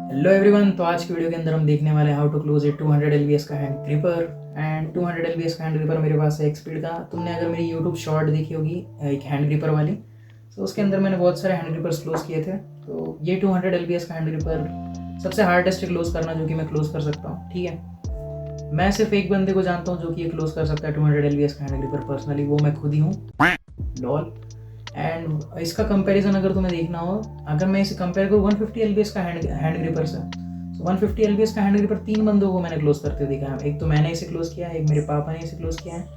Hello everyone. तो आज की वीडियो के अंदर हम देखने वाले हैं how to close a 200 LBS का हैंड ग्रिपर। एंड 200 एलबीएस का हैंड ग्रिपर मेरे पास है एक स्पीड का। तुमने अगर मेरी यूट्यूब शॉर्ट देखी होगी एक हैंड ग्रिपर वाली, तो उसके अंदर मैंने बहुत सारे हैंड ग्रिपर्स क्लोज किए थे। तो ये 200 एलबीएस का हैंड ग्रिपर सबसे हार्डेस्ट क्लोज करना जो कि मैं क्लोज कर सकता हूँ। ठीक है, मैं सिर्फ एक बंदे को जानता हूँ जो कि ये क्लोज कर सकता है 200 एलबीएस का हैंड ग्रिपर पर्सनली, वो मैं खुद ही हूँ, लॉल। एंड इसका कंपैरिजन अगर तुम्हें देखना हो, अगर मैं इसे कंपेयर करूँ 150 एलबीएस का हैंड ग्रिपर से, तो 150 एलबीएस का हैंड ग्रिपर 3 बंदों को मैंने क्लोज करते हुए देखा है। एक तो मैंने इसे क्लोज किया है, एक मेरे पापा ने इसे क्लोज किया है,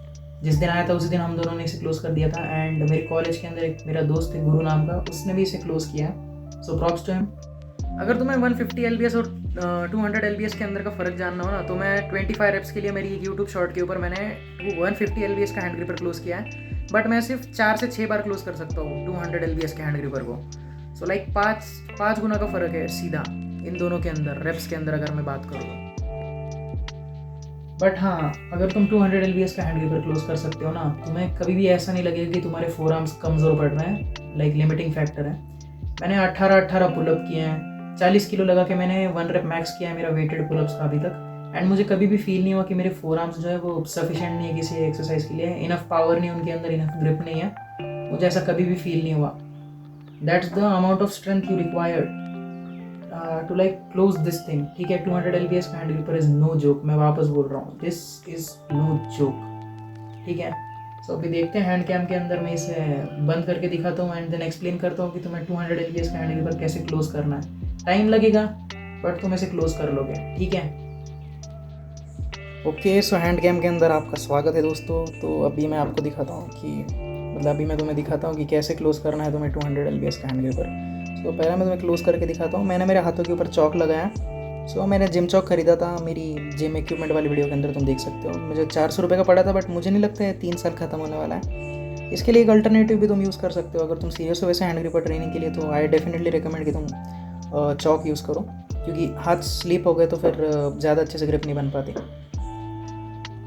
जिस दिन आया था उसी दिन हम दोनों ने इसे क्लोज कर दिया था। एंड मेरे कॉलेज के अंदर एक मेरा दोस्त है गुरु नाम का, उसने भी इसे क्लोज किया है, सो प्रॉप्स टू हिम। अगर तुम्हें 150 एलबीएस और 200 एलबीएस के अंदर का फ़र्क जानना हो ना, तो मैं 25 रेप्स के लिए मेरी एक यूट्यूब शॉर्ट के ऊपर मैंने 150 एलबीएस का हैंड ग्रिपर क्लोज किया है, बट मैं सिर्फ 4 से 6 बार क्लोज कर सकता हूँ 200 एलबीएस के हैंड ग्रिपर को। सो लाइक पाँच गुना का फ़र्क है सीधा इन दोनों के अंदर, रेप्स के अंदर अगर मैं बात करूँ तो। बट हाँ, अगर तुम 200 एलबीएस का हैंड ग्रिपर क्लोज कर सकते हो ना, तुम्हें कभी भी ऐसा नहीं लगेगा कि तुम्हारे फोर आर्म्स कमज़ोर पड़ रहे हैं, लाइक लिमिटिंग फैक्टर है। मैंने 18 पुलअप किए हैं, 40 किलो लगा के मैंने 1 रेप मैक्स किया है मेरा वेटेड पुलअप्स का अभी तक। एंड मुझे कभी भी फील नहीं हुआ कि मेरे फोर आर्म्स जो है वो सफिशिएंट नहीं है किसी एक्सरसाइज के लिए, इनफ पावर नहीं है उनके अंदर, इनफ ग्रिप नहीं है, मुझे ऐसा कभी भी फील नहीं हुआ। That's the amount of strength you required to like close this thing. ठीक है, 200 एलबीएस का hand gripper is no joke, मैं वापस बोल रहा हूँ, दिस इज नो जोक। ठीक है, सो अभी देखते हैं हैंड कैम के अंदर मैं इसे बंद करके दिखाता हूँ एंड देन एक्सप्लेन करता हूँ कि तुम्हें 200 एलबीएस का हैंड ग्रिपर कैसे क्लोज करना है। टाइम लगेगा बट तुम इसे क्लोज कर लोगे। ठीक है, ओके। सो हैंड कैम के अंदर आपका स्वागत है दोस्तों। तो अभी मैं आपको दिखाता हूँ कि अभी मैं तुम्हें दिखाता हूँ कि कैसे क्लोज करना है तुम्हें 200 एलबीएस का हैंड ग्रिपर। तो पहले मैं तुम्हें क्लोज करके दिखाता हूँ। मैंने मेरे हाथों के ऊपर चौक लगाया। सो मैंने जिम चौक खरीदा था, मेरी जिम इक्विपमेंट वाली वीडियो के अंदर तुम देख सकते हो। मुझे 400 रुपये का पड़ा था, बट मुझे नहीं लगता है 3 साल खत्म होने वाला है। इसके लिए एक अल्टरनेटिव भी तुम यूज़ कर सकते हो। अगर तुम सीरियस हो वैसे हैंड ग्रिपर ट्रेनिंग के लिए, तो आई डेफिनेटली रिकमेंड कि तुम चौक यूज़ करो, क्योंकि हाथ स्लिप हो गए तो फिर ज़्यादा अच्छे से ग्रिप नहीं बन पाती।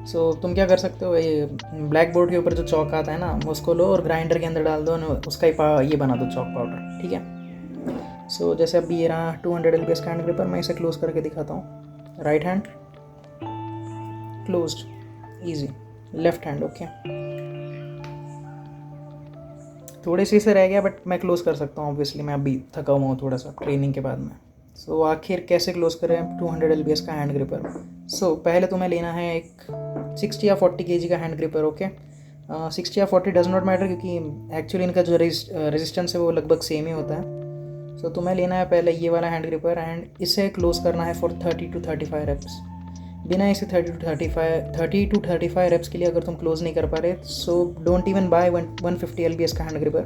सो तुम क्या कर सकते हो, ये ब्लैक बोर्ड के ऊपर जो चौक आता है ना, उसको लो और ग्राइंडर के अंदर डाल दो, उसका ही ये बना दो चौक पाउडर। ठीक है, सो जैसे अभी ये रहा 200 एलबीएस का हैंड ग्रिपर, मैं इसे क्लोज करके दिखाता हूँ। Right hand closed, easy. Left hand okay, थोड़े सी से रह गया बट मैं क्लोज कर सकता हूँ। ऑब्वियसली मैं अभी थका हुआ हूँ थोड़ा सा ट्रेनिंग के बाद में। सो आखिर कैसे क्लोज करें 200 एलबीएस का हैंड ग्रिपर। सो पहले तुम्हें लेना है एक 60 या 40 केजी का हैंड ग्रिपर। ओके, 60 या 40 डज नॉट मैटर, क्योंकि एक्चुअली इनका जो रेजिस्टेंस है वो लगभग सेम ही होता है। सो तुम्हें लेना है पहले ये वाला हैंड ग्रिपर एंड इसे क्लोज करना है फॉर 30 to 35 रेप्स। बिना इसे 30 to 35 रेप्स के लिए अगर तुम क्लोज नहीं कर पा रहे, so don't even bye 150 LBS का हैंड ग्रिपर।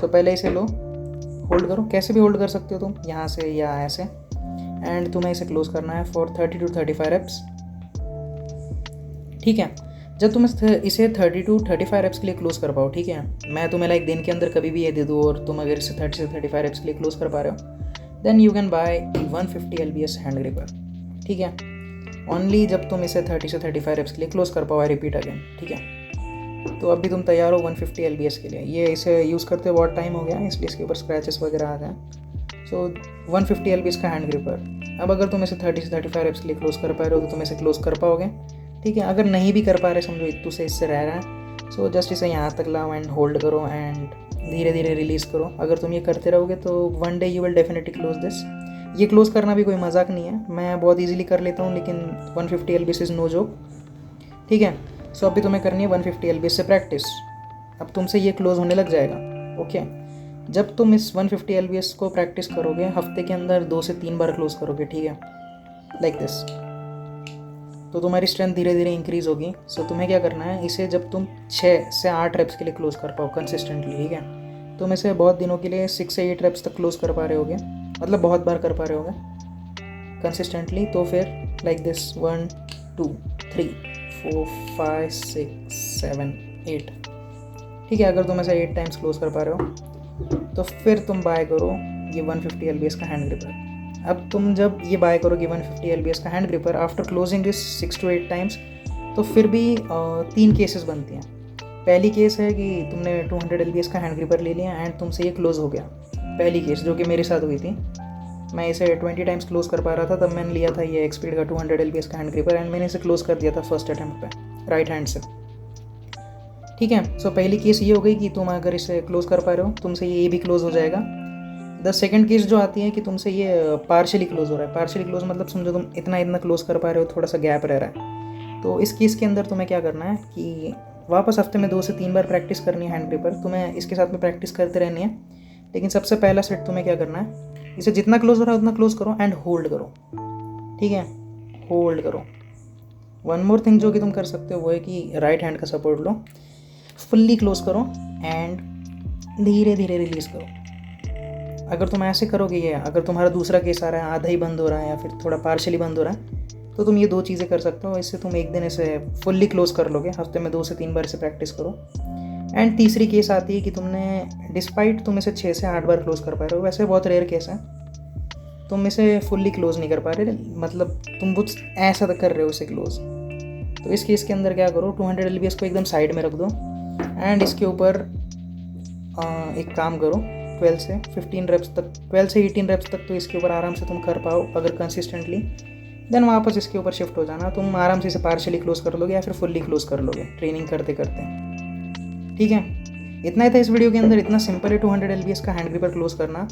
तो पहले इसे लो, होल्ड करो, कैसे भी होल्ड कर सकते हो तुम, यहाँ से या ऐसे, एंड तुम्हें इसे क्लोज करना है फॉर 30 to 35 रेप्स। ठीक है, जब तुम इसे 30 to 35 रेप्स के लिए क्लोज कर पाओ, ठीक है, मैं तुम्हें लाइक दिन के अंदर कभी भी ये दे दूँ और तुम अगर इसे 30 से 35 रेप्स के लिए क्लोज कर पा रहे हो, then you can buy 150 LBS hand gripper. ठीक है, ओनली जब तुम इसे 30 से 35 रेप्स के लिए क्लोज कर पाओ। I repeat again. ठीक है, तो अभी तुम तैयार हो 150 एलबीएस के लिए। ये इसे यूज़ करते बहुत टाइम हो गया, इसलिए इसके ऊपर स्क्रैचेस वगैरह आ गए। सो 150 एलबीएस का हैंड ग्रिपर। अब अगर तुम इसे 30 से 35 रेप्स के लिए क्लोज कर पा रहे हो तो तुम इसे क्लोज कर पाओगे। ठीक है, अगर नहीं भी कर पा रहे, समझो इतू से इससे रह रहा है, सो जस्ट इसे यहाँ तक लाओ एंड होल्ड करो एंड धीरे धीरे रिलीज़ करो। अगर तुम ये करते रहोगे तो one day you will definitely close this. ये क्लोज करना भी कोई मजाक नहीं है, मैं बहुत इजीली कर लेता हूँ, लेकिन 150 एलबीएस इज़ नो जोक। ठीक है, सो अभी तुम्हें करनी है 150 एलबीएस से प्रैक्टिस। अब तुमसे ये क्लोज होने लग जाएगा। ओके, जब तुम इस 150 एलबीएस को प्रैक्टिस करोगे, हफ्ते के अंदर 2 से 3 बार क्लोज करोगे, ठीक है, लाइक दिस, तो तुम्हारी स्ट्रेंथ धीरे धीरे इंक्रीज़ होगी। सो तुम्हें क्या करना है, इसे जब तुम 6 से 8 रेप्स के लिए क्लोज कर पाओ कंसिस्टेंटली, ठीक है, तुम इसे बहुत दिनों के लिए 6 से 8 रेप्स तक क्लोज कर पा रहे होगे, मतलब बहुत बार कर पा रहे होगे कंसिस्टेंटली। तो फिर लाइक दिस 1 2 3 4 5 6 7 8। ठीक है, अगर तुम ऐसे 8 टाइम्स क्लोज कर पा रहे हो तो फिर तुम बाय करो ये 150 एलबीएस का हैंड ग्रिपर। अब तुम जब ये बाय करोगे 150 एलबीएस का hand gripper after closing this 6 to 8 times, तो फिर भी 3 केसेस बनती हैं। पहली केस है कि तुमने 200 एलबीएस का हैंड ग्रिपर ले लिया एंड तुमसे ये क्लोज हो गया, पहली केस जो कि मेरे साथ हुई थी। मैं इसे 20 टाइम्स क्लोज कर पा रहा था, तब मैंने लिया था ये एक्सपीड का 200 LBS का हैंड ग्रिपर एंड मैंने इसे क्लोज कर दिया था फर्स्ट अटैम्प्ट पे राइट हैंड से। ठीक है, सो पहली केस ये हो गई कि तुम अगर इसे क्लोज कर पा रहे हो तुमसे ये भी क्लोज हो जाएगा। द सेकंड केस जो आती है कि तुमसे ये पार्शियली क्लोज हो रहा है। पार्शियली क्लोज मतलब समझो तुम इतना क्लोज कर पा रहे हो, थोड़ा सा गैप रह रहा है। तो इस केस के अंदर तुम्हें क्या करना है कि वापस हफ्ते में 2 से 3 बार प्रैक्टिस करनी है हैंड ग्रिपर। तुम्हें इसके साथ में प्रैक्टिस करते रहनी है, लेकिन सबसे पहला सेट तुम्हें क्या करना है, इसे जितना क्लोज हो रहा है उतना क्लोज करो एंड होल्ड करो। ठीक है, होल्ड करो। वन मोर थिंग जो कि तुम कर सकते हो वो है कि राइट हैंड का सपोर्ट लो, फुल्ली क्लोज करो एंड धीरे धीरे रिलीज़ करो। अगर तुम ऐसे करोगे, ये अगर तुम्हारा दूसरा केस आ रहा है आधा ही बंद हो रहा है या फिर थोड़ा पार्शियली बंद हो रहा है, तो तुम ये 2 चीज़ें कर सकते हो। इससे तुम एक दिन इसे फुल्ली क्लोज कर लोगे, हफ्ते में 2 से 3 बार इसे प्रैक्टिस करो। एंड तीसरी केस आती है कि तुमने डिस्पाइट तुम इसे 6 से 8 बार क्लोज कर पा रहे हो, वैसे बहुत रेयर केस है, तुम इसे फुल्ली क्लोज नहीं कर पा रहे, मतलब तुम कुछ ऐसा तक कर रहे हो इसे क्लोज। तो इस केस के अंदर क्या करो, 200 LBS को एकदम साइड में रख दो एंड इसके ऊपर एक काम करो, 12 से 18 रेप्स तक तो इसके ऊपर आराम से तुम कर पाओ अगर कंसिस्टेंटली, देन वापस इसके ऊपर शिफ्ट हो जाना। तुम आराम से इसे पार्शियली क्लोज कर लोगे या फिर फुल्ली क्लोज कर लोगे ट्रेनिंग करते करते। ठीक है, इतना ही था इस वीडियो के अंदर। इतना सिंपल है 200 LBS का हैंड ग्रिपर क्लोज करना।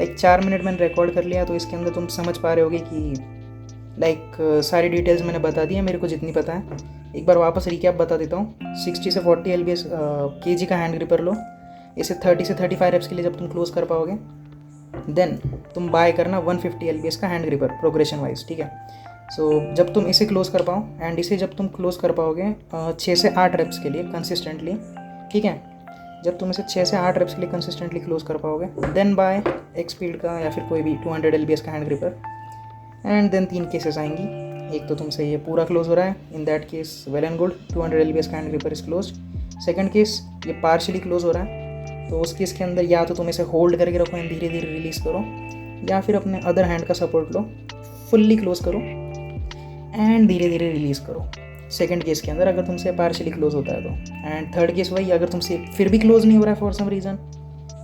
4 मिनट मैंने रिकॉर्ड कर लिया, तो इसके अंदर तुम समझ पा रहे होगे कि सारी डिटेल्स मैंने बता दी है मेरे को जितनी पता है। एक बार वापस रिकैप बता देता हूँ। 60 से 40 LBS kg का हैंड ग्रिपर लो, इसे 30 से 35 रेप्स के लिए जब तुम क्लोज कर पाओगे, देन तुम बाय करना 150 LBS का हैंड ग्रिपर प्रोग्रेशन वाइज। ठीक है, सो जब तुम इसे क्लोज कर पाओ एंड इसे जब तुम क्लोज कर पाओगे 6 से 8 रेप्स के लिए कंसिस्टेंटली, ठीक है, जब तुम इसे 6 से 8 रेप्स के लिए कंसिस्टेंटली क्लोज कर पाओगे, देन बाय एक्सपीड का या फिर कोई भी 200 LBS का hand gripper. And then 3 cases आएंगी। एक तो तुमसे ये पूरा क्लोज हो रहा है, in that case well and good, 200 LBS का hand gripper is close. Second case ये पार्शियली क्लोज हो रहा है, तो उस केस के अंदर या तो तुम इसे होल्ड करके रखो एंड धीरे धीरे रिलीज़ करो, या फिर अपने अदर हैंड का सपोर्ट लो, फुल्ली क्लोज करो एंड धीरे धीरे रिलीज़ करो। सेकंड केस के अंदर अगर तुमसे पार्शियली क्लोज होता है तो। एंड थर्ड केस वही, अगर तुमसे फिर भी क्लोज नहीं हो रहा है फॉर सम रीज़न,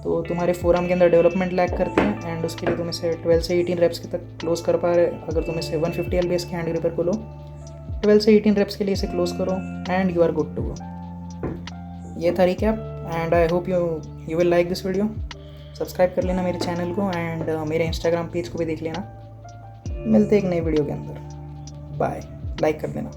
तो तुम्हारे फोरआर्म के अंदर डेवलपमेंट लैग करती है एंड उसके लिए तुम इसे 12 से 18 रेप्स के तक क्लोज कर पा रहे। अगर तुम इसे 150 LBS के हैंड ग्रिपर को लो, 12 से 18 रेप्स के लिए इसे क्लोज करो and you are good to go. ये था recap and I hope you will like this video. Subscribe कर लेना मेरे चैनल को एंड मेरे इंस्टाग्राम पेज को भी देख लेना। मिलते एक नई वीडियो के अंदर, बाय। लाइक कर देना।